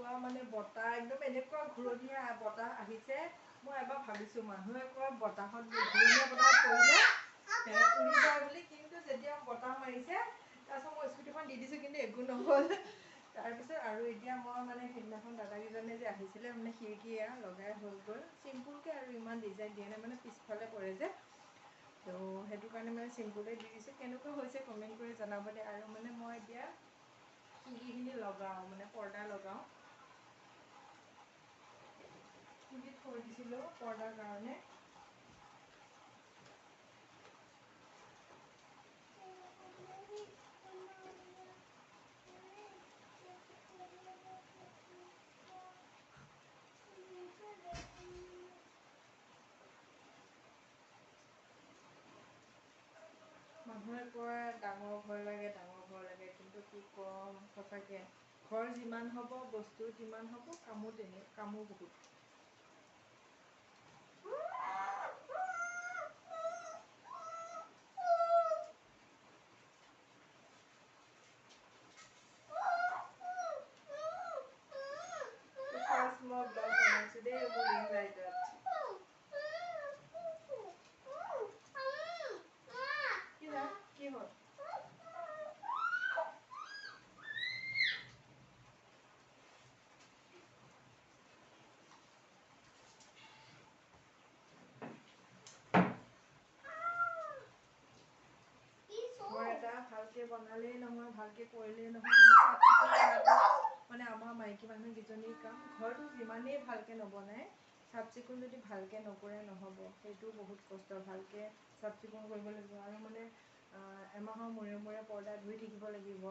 পুৱা মানে বতাহ একদম এনেকুৱা ঘূৰণীয়া বতাহ আহিছে। মই এবাৰ ভাবিছোঁ মানুহে কয় বতাহত ঘূৰণীয়া বতাহত পৰিলে উৰি যায় বুলি, কিন্তু যেতিয়া বতাহ মাৰিছে তাৰপিছত মই স্কুটিখন দি দিছোঁ, কিন্তু একো নহ'ল। তাৰপিছত আৰু এতিয়া মই মানে সেইদিনাখন দাদাকেইজনে যে আহিছিলে মানে খিৰিকী লগাই হৈ গ'ল চিম্পুলকৈ, আৰু ইমান ডিজাইন দিয়া নাই, মানে পিছফালে পৰে যে, তো সেইটো কাৰণে মানে চিম্পুলে দি দিছোঁ। কেনেকুৱা হৈছে কমেণ্ট কৰি জনাব দে। আৰু মানে মই এতিয়া খিৰিকীখিনি লগাওঁ, মানে পৰ্দা লগাওঁ, খুলি থৈ দিছিলোঁ পৰ্দাৰ কাৰণে। মানুহে কয় ডাঙৰ ঘৰ লাগে, ডাঙৰ ঘৰ লাগে, কিন্তু কি ক'ম সঁচাকৈ ঘৰ যিমান হ'ব বস্তু যিমান হ'ব কামো বহুত। ফাৰ্ষ্ট মই ব্লগ বনাইছোঁ দেই মোৰ ৰিং লাইটত। কি হ'ল? ঘৰ এটা ভালকৈ বনালেই নহয়, ভালকৈ কৰিলেই নহয়, মানে আমাৰ মাইকী মানুহকেইজনীৰ কাম। ঘৰটো যিমানেই ভালকৈ নবনায়, চাফ চিকুণ যদি ভালকৈ নকৰে নহ'ব। সেইটো বহুত কষ্ট, ভালকৈ চাফ চিকুণ কৰিব লাগিব। আৰু মানে এমাহৰ মূৰে মূৰে পৰ্দা ধুই থাকিব লাগিব।